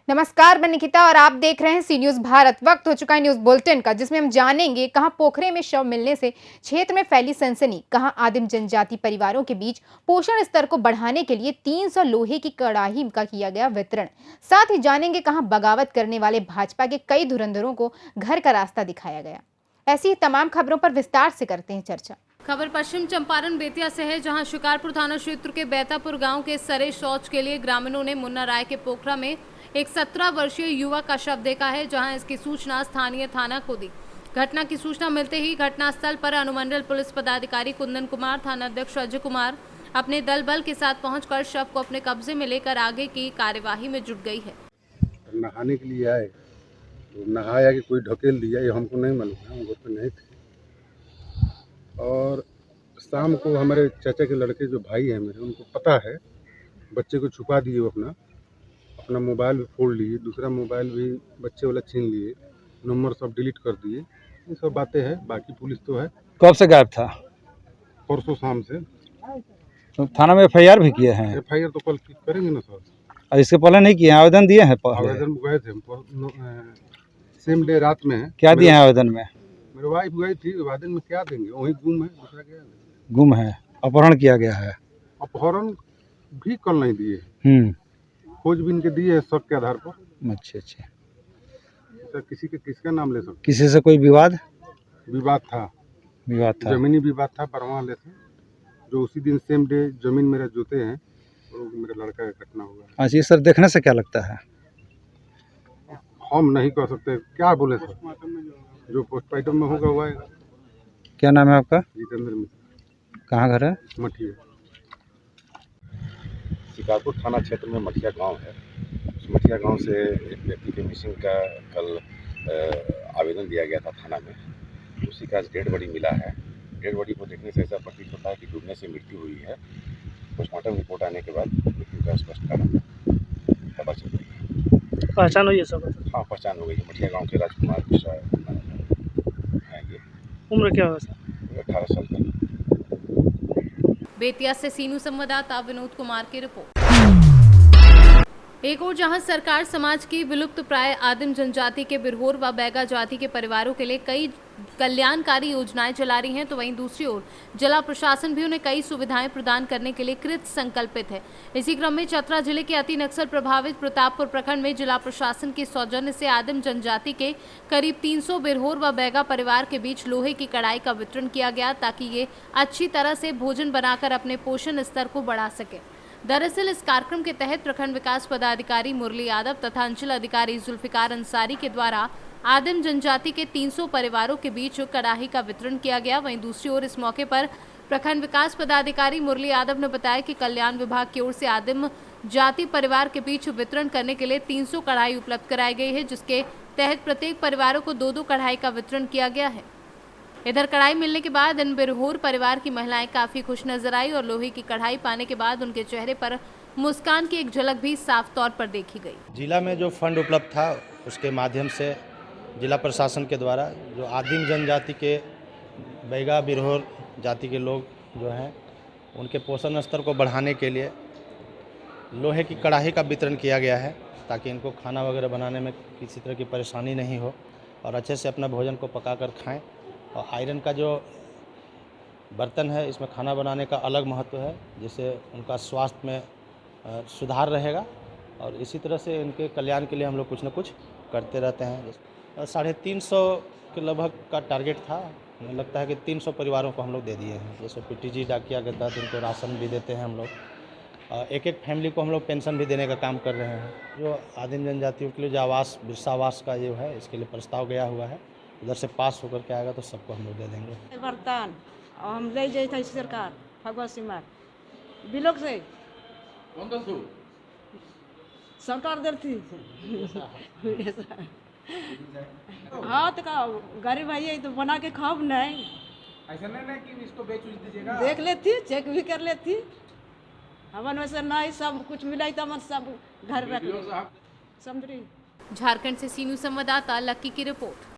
नमस्कार, मैं निकिता और आप देख रहे हैं सी न्यूज भारत। वक्त हो चुका है न्यूज बुलेटिन का, जिसमें हम जानेंगे कहां पोखरे में शव मिलने से क्षेत्र में फैली सनसनी, कहां आदिम जनजाति परिवारों के बीच पोषण स्तर को बढ़ाने के लिए 300 लोहे की कड़ाही का किया गया वितरण। साथ ही जानेंगे कहां बगावत करने वाले भाजपा के कई धुरंधरों को घर का रास्ता दिखाया गया। ऐसी ही तमाम खबरों पर विस्तार से करते हैं चर्चा। खबर पश्चिम चंपारण बेतिया से है, जहां शिकारपुर थाना क्षेत्र के बैतापुर गांव के सरे शौच के लिए ग्रामीणों ने मुन्ना राय के पोखरा में एक 17 वर्षीय युवक का शव देखा है, जहां इसकी सूचना स्थानीय थाना को दी। घटना की सूचना मिलते ही घटनास्थल पर अनुमंडल पुलिस पदाधिकारी कुंदन कुमार, थाना अध्यक्ष अजय कुमार अपने दल बल के साथ पहुंचकर शव को अपने कब्जे में लेकर आगे की कार्यवाही में जुट गई है। नहाने के लिए आए तो नहाया कि कोई ढकेल दिया, ये हमको नहीं मालूम है, हम घर पे नहीं थे। और शाम को हमारे चाचा के लड़के जो भाई हैं मेरे, उनको पता है, बच्चे को छुपा दिए, वो अपना मोबाइल भी फोड़ लिए, दूसरा मोबाइल भी बच्चे वाला छीन लिए, नंबर सब डिलीट कर दिए। ये सब बातें हैं। बाकी पुलिस तो है। कब से गायब था? परसों शाम से। तो थाना में एफआईआर भी किए हैं? एफआईआर तो कल करेंगे ना सर। और इसके पहले नहीं किए हैं? आवेदन दिए हैं? आवेदन गए थे सेम डे रात में। क्या दिए हैं आवेदन में? मेरी वाइफ गई थी, आवेदन में क्या देंगे, वही गुम है, दूसरा क्या है। गुम है, अपहरण किया गया है। अपहरण भी कल नहीं दिए, खोजबीन के दिए हैं शक के आधार पर। अच्छा। सर किसका नाम ले सकते? किसी से कोई विवाद था? जमीनी विवाद था परवाह ले से, जो उसी दिन सेम डे जमीन मेरा जोते हैं, और मेरे लड़का का घटना हुआ। अच्छा, ये सर देखने से क्या लगता है? हम नहीं कह सकते, क्या बोले सर, जो पोस्टमार्टम में होगा वो आएगा। क्या नाम है आपका? जितेंद्र मिश्रा। कहाँ घर है? मठिया। शिकारपुर थाना क्षेत्र में मठिया गांव है। उस मठिया गांव से एक व्यक्ति के मिसिंग का कल आवेदन दिया गया था थाना में। उसी का डेड बॉडी मिला है। डेड बॉडी को देखने से ऐसा प्रतीत होता है कि डूबने से मृत्यु हुई है। पोस्टमार्टम रिपोर्ट आने के बाद मृत्यु का स्पष्ट कारण पता चल रही है। पहचान हुई है सब? हाँ, पहचान हो गई है। मठिया गाँव के राजकुमार मिश्रा हैं ये। उम्र क्या होगा सर? 18 साल का। बेतिया से सीनू संवाददाता विनोद कुमार की रिपोर्ट। एक और जहां सरकार समाज की विलुप्त प्राय आदिम जनजाति के बिरहोर व बैगा जाति के परिवारों के लिए कई कल्याणकारी योजनाएं चला रही हैं, तो वहीं दूसरी ओर जिला प्रशासन भी उन्हें कई सुविधाएं प्रदान करने के लिए कृत संकल्पित है। इसी क्रम में चतरा जिले के अति नक्सल प्रभावित प्रतापपुर प्रखंड में जिला प्रशासन के सौजन्य से आदिम जनजाति के करीब 300 बिरहोर व बैगा परिवार के बीच लोहे की कढ़ाई का वितरण किया गया, ताकि ये अच्छी तरह से भोजन बनाकर अपने पोषण स्तर को बढ़ा सके। दरअसल इस कार्यक्रम के तहत प्रखंड विकास पदाधिकारी मुरली यादव तथा अंचल अधिकारी जुल्फिकार अंसारी के द्वारा आदिम जनजाति के 300 परिवारों के बीच कड़ाही का वितरण किया गया। वहीं दूसरी ओर इस मौके पर प्रखंड विकास पदाधिकारी मुरली यादव ने बताया कि कल्याण विभाग की ओर से आदिम जाति परिवार के बीच वितरण करने के लिए 300 कढ़ाई उपलब्ध कराई गई है, जिसके तहत प्रत्येक परिवारों को 2-2 कढ़ाई का वितरण किया गया है। इधर कढ़ाई मिलने के बाद इन बिरहोर परिवार की महिलाएं काफी खुश नजर आई और लोहे की कढ़ाई पाने के बाद उनके चेहरे पर मुस्कान की एक झलक भी साफ तौर पर देखी गई। जिला में जो फंड उपलब्ध था, उसके माध्यम से जिला प्रशासन के द्वारा जो आदिम जनजाति के बैगा बिरहोर जाति के लोग जो हैं, उनके पोषण स्तर को बढ़ाने के लिए लोहे की कढ़ाई का वितरण किया गया है, ताकि इनको खाना वगैरह बनाने में किसी तरह की परेशानी नहीं हो और अच्छे से अपना भोजन को पकाकर खाएं। और आयरन का जो बर्तन है, इसमें खाना बनाने का अलग महत्व है, जिससे उनका स्वास्थ्य में सुधार रहेगा। और इसी तरह से इनके कल्याण के लिए हम लोग कुछ न कुछ करते रहते हैं। 350 के लगभग का टारगेट था। हमें लगता है कि 300 परिवारों को हम लोग दे दिए हैं। जैसे पीटीजी डाकिया के तहत इनको राशन भी देते हैं हम लोग। एक फैमिली को हम लोग पेंशन भी देने का काम कर रहे हैं। जो आदिम जनजातियों के लिए जो आवास, बिरसा आवास का जो है, इसके लिए प्रस्ताव गया हुआ है। उधर से पास होकर के आएगा तो सबको हम लोग दे देंगे। बर्तन हम ले जाए सरकार फगवा सिमार बिलोक से सरकार देती। हाँ तो का गरीब भाई है तो बना के खाओ। नहीं ऐसा नहीं कि इसको बेच दीजिएगा। देख लेती, चेक भी कर लेती। हमारे वैसे नहीं, सब कुछ मिला तो हम सब घर रख समझ रही। झारखंड से सीनू संवाददाता लक्की की रिपोर्ट।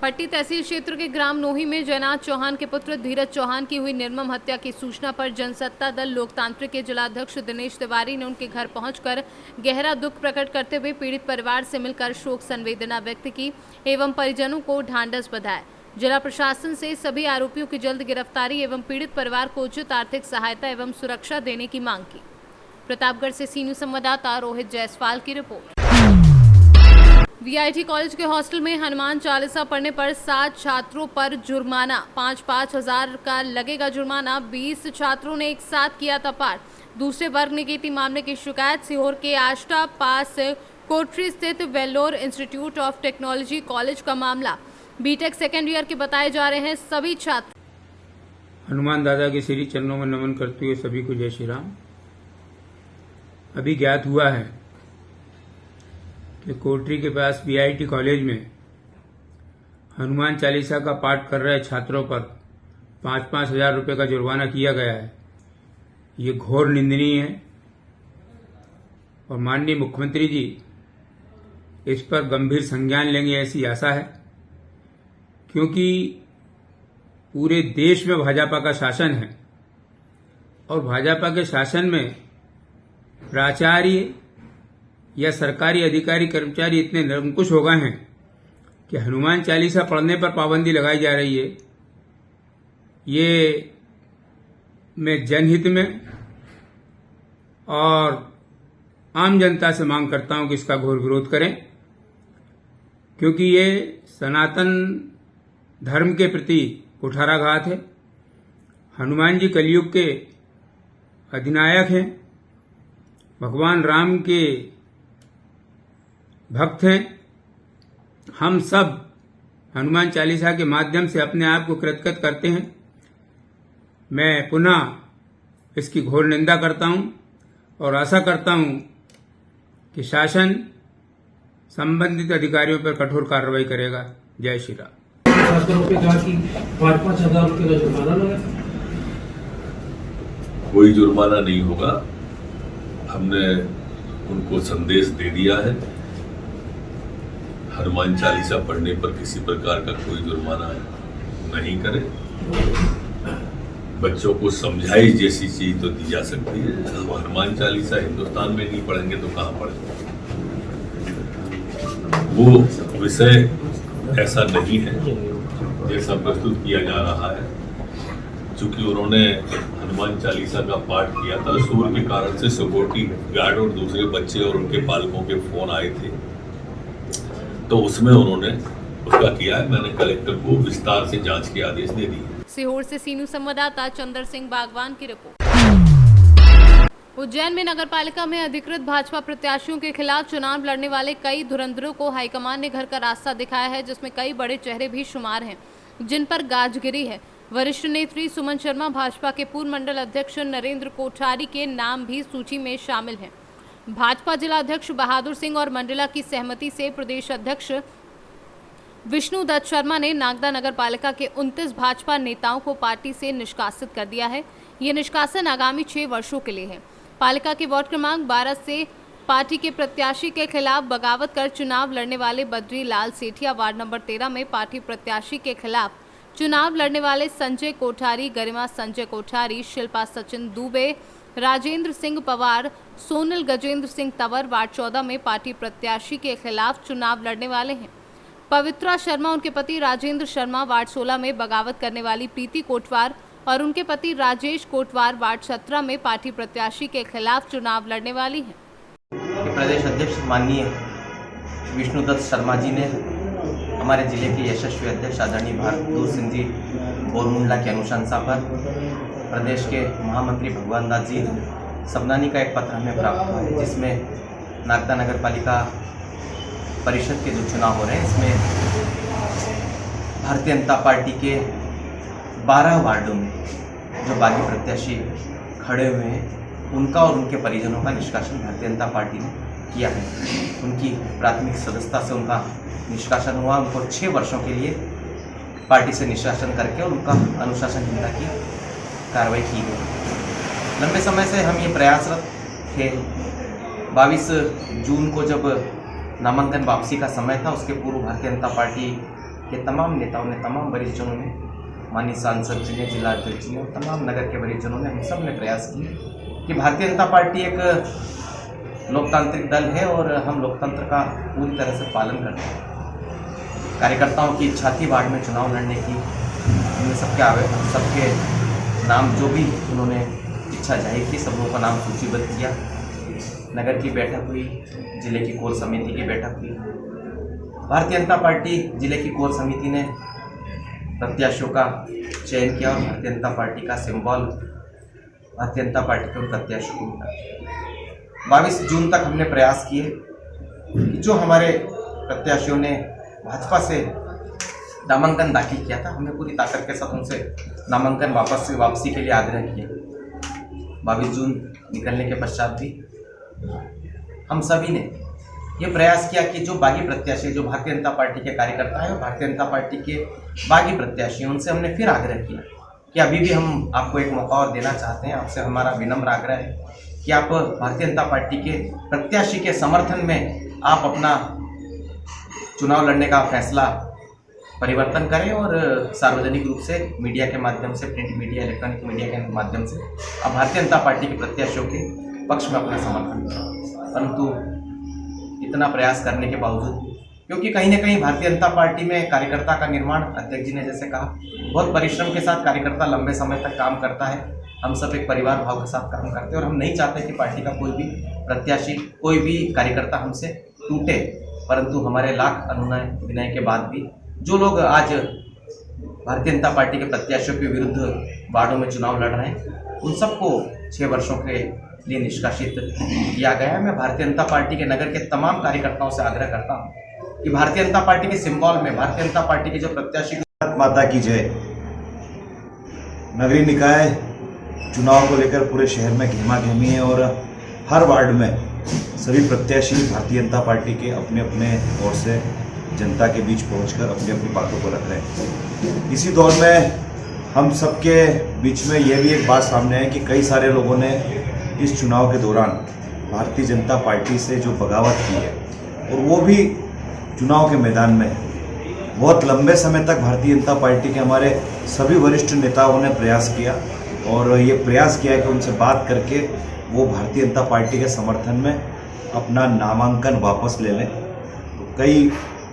पट्टी तहसील क्षेत्र के ग्राम नोही में जयनाथ चौहान के पुत्र धीरज चौहान की हुई निर्मम हत्या की सूचना पर जनसत्ता दल लोकतांत्रिक के जिलाध्यक्ष दिनेश तिवारी ने उनके घर पहुंचकर गहरा दुख प्रकट करते हुए पीड़ित परिवार से मिलकर शोक संवेदना व्यक्त की एवं परिजनों को ढांढस बंधाया। जिला प्रशासन से सभी आरोपियों की जल्द गिरफ्तारी एवं पीड़ित परिवार को उचित आर्थिक सहायता एवं सुरक्षा देने की मांग की। प्रतापगढ़ से सी न्यूज़ संवाददाता रोहित जायसवाल की रिपोर्ट। वीआईटी कॉलेज के हॉस्टल में हनुमान चालीसा पढ़ने पर 7 छात्रों पर जुर्माना, 5-5 हजार का लगेगा जुर्माना। 20 छात्रों ने एक साथ किया था पाठ। दूसरे वर्ग ने की थी मामले की शिकायत। सीहोर के आष्टा पास कोटरी स्थित Vellore institute of technology college का मामला। बीटेक सेकेंड ईयर के बताए जा रहे हैं सभी छात्र। हनुमान दादा के श्री चरणों में नमन करते हुए सभी को जय श्री राम। अभी ज्ञात हुआ है कि कोटरी के पास वीआईटी कॉलेज में हनुमान चालीसा का पाठ कर रहे छात्रों पर 5-5 हजार रुपये का जुर्माना किया गया है। ये घोर निंदनीय है और माननीय मुख्यमंत्री जी इस पर गंभीर संज्ञान लेंगे ऐसी आशा है, क्योंकि पूरे देश में भाजपा का शासन है और भाजपा के शासन में प्राचार्य या सरकारी अधिकारी कर्मचारी इतने निरंकुश हो गए हैं कि हनुमान चालीसा पढ़ने पर पाबंदी लगाई जा रही है। ये मैं जनहित में और आम जनता से मांग करता हूं कि इसका घोर विरोध करें, क्योंकि ये सनातन धर्म के प्रति कुठाराघात है। हनुमान जी कलयुग के अधिनायक हैं, भगवान राम के भक्त हैं। हम सब हनुमान चालीसा के माध्यम से अपने आप को कृतकृत करते हैं। मैं पुनः इसकी घोर निंदा करता हूं और आशा करता हूं कि शासन संबंधित अधिकारियों पर कठोर कार्रवाई करेगा। जय श्री राम। कहा कि 5-5 हजार रुपये का जुर्माना लगा। कोई जुर्माना नहीं होगा। हमने उनको संदेश दे दिया है, हनुमान चालीसा पढ़ने पर किसी प्रकार का कोई जुर्माना नहीं करे। बच्चों को समझाई जैसी चीज तो दी जा सकती है। हम हनुमान चालीसा हिंदुस्तान में नहीं पढ़ेंगे तो कहाँ पढ़ेंगे? वो विषय ऐसा नहीं है जैसा प्रस्तुत किया जा रहा है। चूंकि उन्होंने हनुमान चालीसा का पाठ किया था, शोर के कारण से सिक्योरिटी गार्ड और दूसरे बच्चे और उनके पालकों के फोन आए थे, तो उसमें उन्होंने उसका किया है। मैंने कलेक्टर को विस्तार से जांच के आदेश दे दिए। सीहोर से सी न्यूज़ संवाददाता चंद्र सिंह बागवान की रिपोर्ट। उज्जैन में नगरपालिका में अधिकृत भाजपा प्रत्याशियों के खिलाफ चुनाव लड़ने वाले कई धुरंधरों को हाईकमान ने घर का रास्ता दिखाया है, जिसमें कई बड़े चेहरे भी शुमार हैं जिन पर गाज गिरी है। वरिष्ठ नेत्री सुमन शर्मा, भाजपा के पूर्व मंडल अध्यक्ष नरेंद्र कोठारी के नाम भी सूची में शामिल हैं। भाजपा जिला अध्यक्ष बहादुर सिंह और मंडला की सहमति से प्रदेश अध्यक्ष विष्णु दत्त शर्मा ने नागदा नगर पालिका के 29 भाजपा नेताओं को पार्टी से निष्कासित कर दिया है। ये निष्कासन आगामी 6 वर्षों के लिए है। पालिका के वार्ड क्रमांक 12 से पार्टी के प्रत्याशी के खिलाफ बगावत कर चुनाव लड़ने वाले बद्री लाल सेठिया, वार्ड नंबर 13 में पार्टी प्रत्याशी के खिलाफ चुनाव लड़ने वाले संजय कोठारी, गरिमा संजय कोठारी, शिल्पा सचिन दुबे, राजेंद्र सिंह पवार, सोनल गजेंद्र सिंह तंवर वार्ड 14 में पार्टी प्रत्याशी के खिलाफ चुनाव लड़ने वाले हैं। पवित्रा शर्मा, उनके पति राजेंद्र शर्मा वार्ड 16 में बगावत करने वाली प्रीति कोटवार और उनके पति राजेश कोटवार वार्ड 17 में पार्टी प्रत्याशी के खिलाफ चुनाव लड़ने वाली हैं। प्रदेश अध्यक्ष माननीय विष्णुदत्त शर्मा जी ने हमारे जिले के यशस्वी अध्यक्ष आदरणीय बहादुर सिंह जी बोरमुंडला की अनुशंसा पर प्रदेश के महामंत्री भगवान दास जी सबनानी का एक पत्र हमें प्राप्त हुआ है, जिसमें नागदा नगर पालिका परिषद के जो चुनाव हो रहे हैं इसमें भारतीय जनता पार्टी के 12 वार्डों में जो बागी प्रत्याशी खड़े हुए हैं उनका और उनके परिजनों का निष्कासन भारतीय जनता पार्टी ने किया है। उनकी प्राथमिक सदस्यता से उनका निष्कासन हुआ। उनको 6 वर्षों के लिए पार्टी से निष्कासन करके और उनका अनुशासनहीनता की कार्रवाई की गई। लंबे समय से हम ये प्रयासरत थे। 22 जून को जब नामांकन वापसी का समय था, उसके पूर्व भारतीय जनता पार्टी के तमाम नेताओं ने, तमाम वरिष्ठजनों ने, माननीय सांसद जी ने, जिला अध्यक्ष जी ने और तमाम नगर के वरिष्ठजनों ने, हम सब ने प्रयास किए कि भारतीय जनता पार्टी एक लोकतांत्रिक दल है और हम लोकतंत्र का पूरी तरह से पालन करते हैं। कार्यकर्ताओं की इच्छा थी वार्ड में चुनाव लड़ने की, हमने सबके नाम जो भी उन्होंने इच्छा जाहिर की, सब लोगों का नाम सूचीबद्ध किया। नगर की बैठक हुई, जिले की कोर समिति की बैठक हुई। भारतीय जनता पार्टी जिले की कोर समिति ने प्रत्याशियों का चयन किया और भारतीय जनता पार्टी का सिंबल भारतीय जनता पार्टी के प्रत्याशियों को मिला। 22 जून तक हमने प्रयास किए कि जो हमारे प्रत्याशियों ने भाजपा से नामांकन दाखिल किया था, हमने पूरी ताकत के साथ उनसे नामांकन वापसी के लिए आग्रह किया। 22 जून निकलने के पश्चात भी हम सभी ने ये प्रयास किया कि जो बागी प्रत्याशी, जो भारतीय जनता पार्टी के कार्यकर्ता हैं और भारतीय जनता पार्टी के बागी प्रत्याशी हैं, उनसे हमने फिर आग्रह किया कि अभी भी हम आपको एक मौका और देना चाहते हैं। आपसे हमारा विनम्र आग्रह है कि आप भारतीय जनता पार्टी के प्रत्याशी के समर्थन में आप अपना चुनाव लड़ने का फैसला परिवर्तन करें और सार्वजनिक रूप से मीडिया के माध्यम से, प्रिंट मीडिया, इलेक्ट्रॉनिक मीडिया के माध्यम से आप भारतीय जनता पार्टी के प्रत्याशियों के पक्ष में अपना समर्थन करें। परंतु इतना प्रयास करने के बावजूद, क्योंकि कहीं ना कहीं भारतीय जनता पार्टी में कार्यकर्ता का निर्माण, अध्यक्ष जी ने जैसे कहा, बहुत परिश्रम के साथ कार्यकर्ता लंबे समय तक काम करता है। हम सब एक परिवार भाव के साथ काम करते हैं और हम नहीं चाहते कि पार्टी का कोई भी प्रत्याशी, कोई भी कार्यकर्ता हमसे टूटे। परंतु हमारे लाख अनुनय विनय के बाद भी जो लोग आज भारतीय जनता पार्टी के प्रत्याशियों के विरुद्ध वार्डों में चुनाव लड़ रहे हैं, उन सबको 6 वर्षों के लिए निष्कासित किया गया है। मैं भारतीय जनता पार्टी के नगर के तमाम कार्यकर्ताओं से आग्रह करता हूं कि भारतीय जनता पार्टी के सिंबल में भारतीय जनता पार्टी के जो प्रत्याशी, माता की जय। नगरीय निकाय चुनाव को लेकर पूरे शहर में गहमा गहमी है और हर वार्ड में सभी प्रत्याशी भारतीय जनता पार्टी के अपने अपने ओर से जनता के बीच पहुंचकर अपनी अपनी बातों को रख रहे हैं। इसी दौर में हम सबके बीच में यह भी एक बात सामने है कि कई सारे लोगों ने इस चुनाव के दौरान भारतीय जनता पार्टी से जो बगावत की है और वो भी चुनाव के मैदान में है। बहुत लंबे समय तक भारतीय जनता पार्टी के हमारे सभी वरिष्ठ नेताओं ने प्रयास किया और ये प्रयास किया कि उनसे बात करके वो भारतीय जनता पार्टी के समर्थन में अपना नामांकन वापस ले लें। तो कई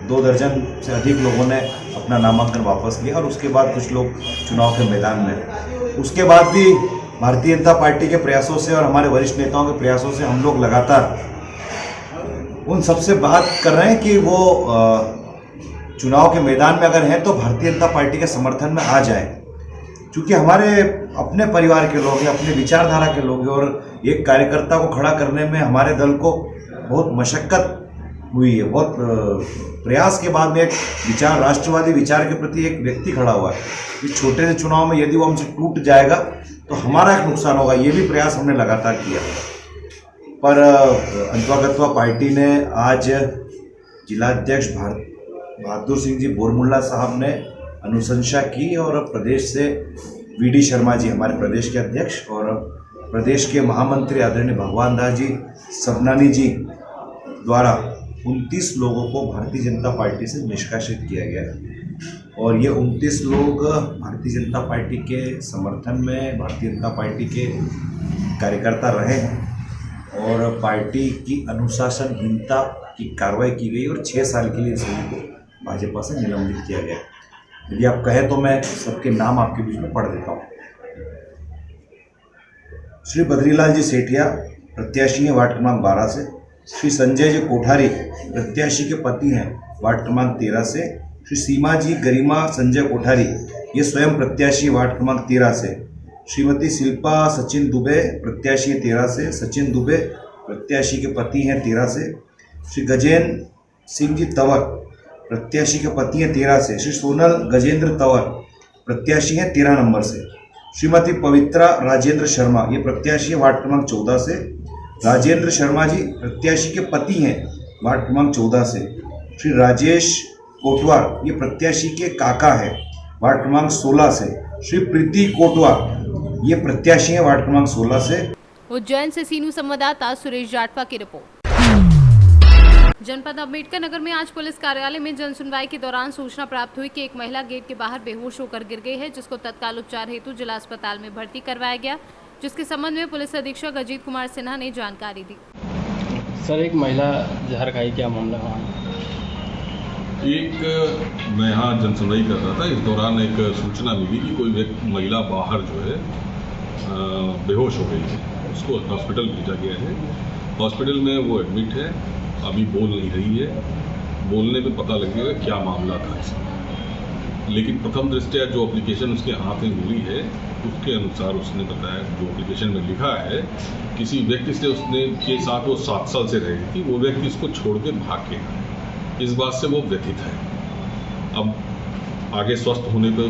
2 दर्जन से अधिक लोगों ने अपना नामांकन वापस लिया और उसके बाद कुछ लोग चुनाव के मैदान में। उसके बाद भी भारतीय जनता पार्टी के प्रयासों से और हमारे वरिष्ठ नेताओं के प्रयासों से हम लोग लगातार उन सबसे बात कर रहे हैं कि वो चुनाव के मैदान में अगर हैं तो भारतीय जनता पार्टी के समर्थन में आ जाए, क्योंकि हमारे अपने परिवार के लोग हैं, अपने विचारधारा के लोग हैं और एक कार्यकर्ता को खड़ा करने में हमारे दल को बहुत मशक्कत हुई है। बहुत प्रयास के बाद में एक विचार, राष्ट्रवादी विचार के प्रति एक व्यक्ति खड़ा हुआ है। इस छोटे से चुनाव में यदि वो हमसे टूट जाएगा तो हमारा एक नुकसान होगा। ये भी प्रयास हमने लगातार किया, पर अंतवागतवा पार्टी ने आज जिलाध्यक्ष बहादुर सिंह जी बोरमुल्ला साहब ने अनुशंसा की और प्रदेश से वीडी शर्मा जी, हमारे प्रदेश के अध्यक्ष, और प्रदेश के महामंत्री आदरणीय भगवान दास जी सबनानी जी द्वारा 29 लोगों को भारतीय जनता पार्टी से निष्कासित किया गया है। और ये 29 लोग भारतीय जनता पार्टी के समर्थन में भारतीय जनता पार्टी के कार्यकर्ता रहे हैं और पार्टी की अनुशासनहीनता की कार्रवाई की गई और 6 साल के लिए सभी को भाजपा से निलंबित किया गया। यदि आप कहें तो मैं सबके नाम आपके बीच में पढ़ देता हूँ। श्री बद्रीलाल जी सेठिया प्रत्याशी हैं वार्ड क्रमांक 12 से। श्री संजय जी कोठारी प्रत्याशी के पति हैं वार्ड क्रमांक 13 से। श्री सीमा जी गरिमा संजय कोठारी ये स्वयं प्रत्याशी वार्ड क्रमांक 13 से। श्रीमती शिल्पा सचिन दुबे प्रत्याशी हैं 13 से। सचिन दुबे प्रत्याशी के पति हैं 13 से। श्री गजेंद्र सिंह जी तंवर प्रत्याशी के पति हैं 13 से। श्री सोनल गजेंद्र तंवर प्रत्याशी हैं 13 नंबर से। श्रीमती पवित्रा राजेंद्र शर्मा ये प्रत्याशी है वार्ड क्रमांक 14 से। राजेंद्र शर्मा जी प्रत्याशी के पति हैं वार्ड क्रमांक 14 से। श्री राजेश कोटवार ये प्रत्याशी के काका है वार्ड क्रमांक 16 से। श्री प्रीति कोटवार ये प्रत्याशी है वार्ड क्रमांक 16 से। उज्जैन से सीनू संवाददाता सुरेश जाटवा की रिपोर्ट। जनपद अम्बेडकर नगर में आज पुलिस कार्यालय में जन सुनवाई के दौरान सूचना प्राप्त हुई कि एक महिला गेट के बाहर बेहोश होकर गिर गई है, जिसको तत्काल उपचार हेतु जिला अस्पताल में भर्ती करवाया गया, जिसके संबंध में पुलिस अधीक्षक अजीत कुमार सिन्हा ने जानकारी दी। सर, एक महिला जहर खाई, क्या मामला वहाँ? मैं यहाँ जनसुनवाई कर रहा था, इस दौरान एक सूचना मिली कि कोई एक महिला बाहर जो है बेहोश हो गई है, उसको हॉस्पिटल भेजा गया है। हॉस्पिटल में वो एडमिट है, अभी बोल नहीं रही है, बोलने में पता लगेगा क्या मामला था इसमें। लेकिन प्रथम दृष्टया जो एप्लीकेशन उसके हाथ में मिली है उसके अनुसार उसने बताया, जो एप्लीकेशन में लिखा है, किसी व्यक्ति से उसने के साथ वो 7 साल से रही थी, वो व्यक्ति उसको छोड़ के भाग गया, इस बात से वो व्यथित है। अब आगे स्वस्थ होने पर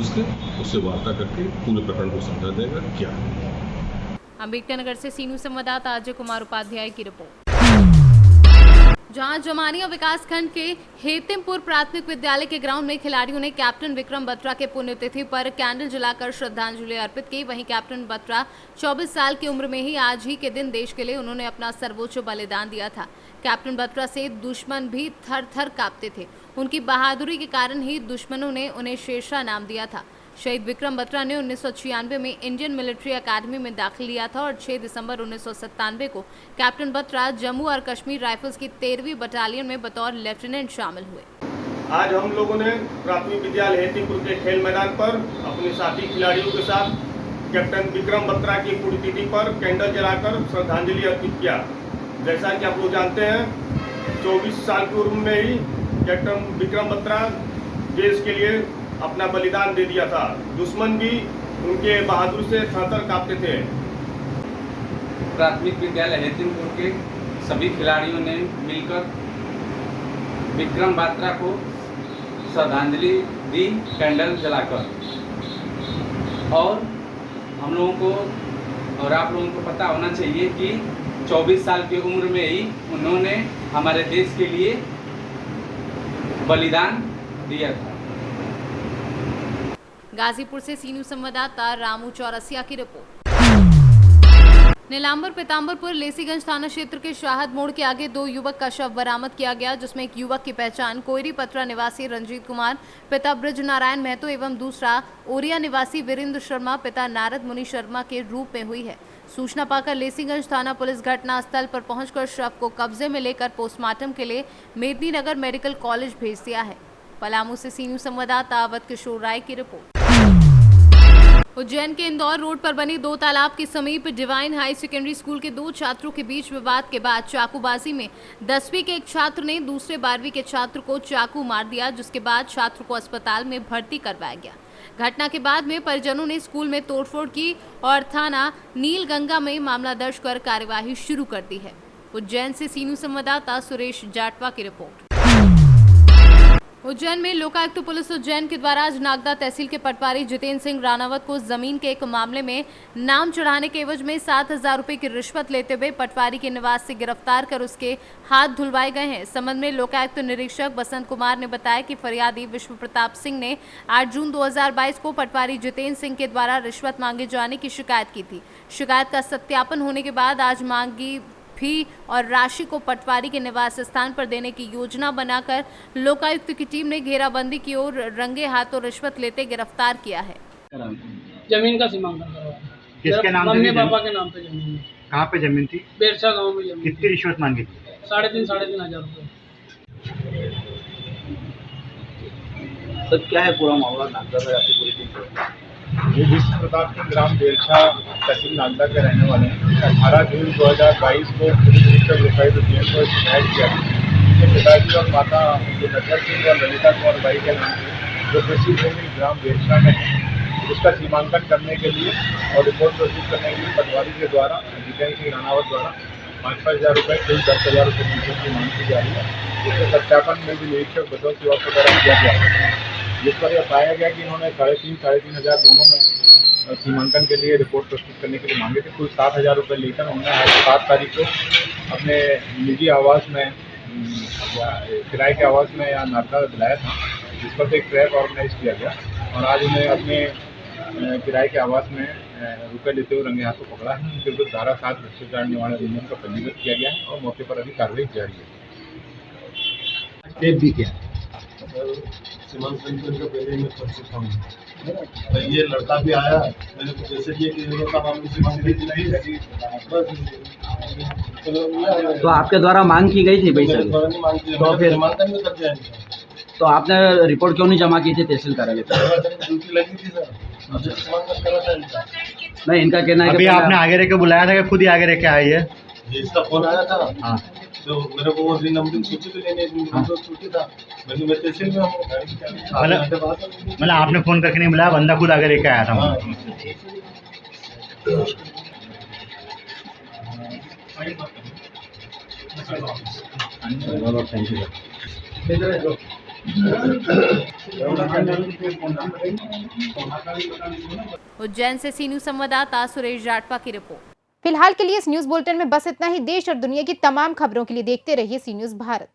उससे वार्ता करके पूरे प्रकरण को समझा देगा क्या है। अम्बेडकर नगर से सीनू संवाददाता अजय कुमार उपाध्याय की रिपोर्ट। जहां जमानिया विकास खंड के हेतिमपुर प्राथमिक विद्यालय के ग्राउंड में खिलाड़ियों ने कैप्टन विक्रम बत्रा के पुण्यतिथि पर कैंडल जलाकर श्रद्धांजलि अर्पित की। वहीं कैप्टन बत्रा 24 साल की उम्र में ही आज ही के दिन देश के लिए उन्होंने अपना सर्वोच्च बलिदान दिया था। कैप्टन बत्रा से दुश्मन भी थर थर कांपते थे। उनकी बहादुरी के कारण ही दुश्मनों ने उन्हें शेरशाह नाम दिया था। शहीद विक्रम बत्रा ने 1996 में इंडियन मिलिट्री अकादमी में दाखिल लिया था और 6 दिसंबर 1997 को कैप्टन बत्रा जम्मू और कश्मीर राइफल्स की 13वीं बटालियन में बतौर लेफ्टिनेंट शामिल हुए। आज हम लोगों ने प्राथमिक विद्यालय हेतिमपुर के खेल मैदान पर अपने साथी खिलाड़ियों के साथ कैप्टन विक्रम बत्रा की पुण्यतिथि पर कैंडल जलाकर श्रद्धांजलि अर्पित किया। जैसा कि आप लोग जानते हैं, 24 साल की उम्र में ही कैप्टन विक्रम बत्रा देश के लिए अपना बलिदान दे दिया था। दुश्मन भी उनके बहादुर से थर-थर कांपते थे। प्राथमिक विद्यालय हेतिमपुर के सभी खिलाड़ियों ने मिलकर विक्रम बत्रा को श्रद्धांजलि दी कैंडल जलाकर। और हम लोगों को और आप लोगों को पता होना चाहिए कि 24 साल की उम्र में ही उन्होंने हमारे देश के लिए बलिदान दिया था। गाजीपुर से सीनू संवाददाता रामू चौरसिया की रिपोर्ट। नीलांबर पीताम्बरपुर लेसीगंज थाना क्षेत्र के शाहद मोड़ के आगे 2 युवक का शव बरामद किया गया, जिसमें एक युवक की पहचान कोयरी पत्रा निवासी रंजीत कुमार पिता ब्रज नारायण महतो एवं दूसरा ओरिया निवासी वीरेंद्र शर्मा पिता नारद मुनि शर्मा के रूप में हुई है। सूचना पाकर लेसीगंज थाना पुलिस घटनास्थल पर पहुंचकर शव को कब्जे में लेकर पोस्टमार्टम के लिए मेदिनीनगर मेडिकल कॉलेज भेज दिया है। पलामू से सीनू संवाददाता अवध किशोर राय की रिपोर्ट। उज्जैन के इंदौर रोड पर बनी 2 तालाब के समीप डिवाइन हाई सेकेंडरी स्कूल के 2 छात्रों के बीच विवाद के बाद चाकूबाजी में 10वीं के एक छात्र ने दूसरे 12वीं के छात्र को चाकू मार दिया, जिसके बाद छात्र को अस्पताल में भर्ती करवाया गया। घटना के बाद में परिजनों ने स्कूल में तोड़फोड़ की और थाना नीलगंगा में मामला दर्ज कर कार्यवाही शुरू कर दी है। उज्जैन से सीनू संवाददाता सुरेश जाटवा की रिपोर्ट। उज्जैन में लोकायुक्त पुलिस उज्जैन के द्वारा आज नागदा तहसील के पटवारी जितेंद्र सिंह रानावत को जमीन के एक मामले में नाम चढ़ाने के एवज में 7,000 रुपए की रिश्वत लेते हुए पटवारी के निवास से गिरफ्तार कर उसके हाथ धुलवाए गए हैं। संबंध में लोकायुक्त निरीक्षक बसंत कुमार ने बताया कि फरियादी विश्व प्रताप सिंह ने 8 जून 2022 को पटवारी जितेंद्र सिंह के द्वारा रिश्वत मांगे जाने की शिकायत की थी। शिकायत का सत्यापन होने के बाद आज मांगी फी और राशि को पटवारी के निवास स्थान पर देने की योजना बनाकर लोकायुक्त की टीम ने घेराबंदी की और रंगे हाथों रिश्वत लेते गिरफ्तार किया है। जमीन का सीमांकन करवाया। किसके नाम मम्मी पापा के नाम पे जमीन है। कहाँ पे जमीन थी? बेरसा गांव में जमीन। कितनी रिश्वत मांगी थी? 3,500 रुपये। सर, क्या है पूरा मामला? नागदा में आपकी पूरी टीम ये विश्व प्रताप सिंह ग्राम बेरछा तहसील नागदा के रहने वाले हैं। 18 जून 2022 को पुलिस अधीक्षक लोकायुक्त उज्जैन को शिकायत किया उनके पिताजी और माता नजर सिंह और ललिता कुमार बाई के नाम से जो कृषि भूमि ग्राम बेरछा में है, उसका सीमांकन करने के लिए और रिपोर्ट प्रस्तुत करने के लिए पटवारी के द्वारा जितेंद्र सिंह रानावत द्वारा 5,000 रुपये कुल 10,000 रुपये रिश्वत की मांग की जा रही है। इसके सत्यापन में भी निरीक्षक बसंत सेवा के द्वारा किया गया है, जिस पर यह पाया गया कि इन्होंने 3,500 दोनों में सीमांकन के लिए रिपोर्ट प्रस्तुत करने के लिए मांगे थे। कुल 7,000 रुपये लेकर उन्होंने आज 7 तारीख को अपने निजी आवास में या किराए के आवास में या नागदा दिलाया था, जिस पर से एक ट्रैप ऑर्गेनाइज किया गया और आज उन्हें अपने किराए के आवास में रुपये लेते हुए रंगे हाथों पकड़ा है। उनके विरुद्ध धारा 7 भ्रष्टाचार निवारण अधिनियम का पंजीकृत किया गया है और मौके पर अभी कार्रवाई जारी है। टेप भी क्या सीमांत सेंटर का पहले मैं परिचित हूँ। ये लड़का भी आया, मैंने कुछ ऐसे किए कि सीमांत नहीं लगी। तो आपके द्वारा मांग की गई थी पैसे की? तो फिर तो आपने रिपोर्ट क्यों नहीं जमा की थी तहसील कार्यालय पर? ड्यूटी लगी थी सर, नहीं, इनका कहना है कि अभी आपने आगे रह के बुलाया था कि खुद ही आगे रह के आई है? इसका फोन आया था। हाँ, तो मेरे को वो रिनंबरिंग सूची भी लेने छुट्टी था, मैं तहसील में हूँ। मतलब आपने फोन करके नहीं बुलाया, बंदा खुद आगे रह के आया था? Thank you. उज्जैन से सी न्यूज संवाददाता सुरेश जाटवा की रिपोर्ट। फिलहाल के लिए इस न्यूज बुलेटिन में बस इतना ही। देश और दुनिया की तमाम खबरों के लिए देखते रहिए सी न्यूज भारत।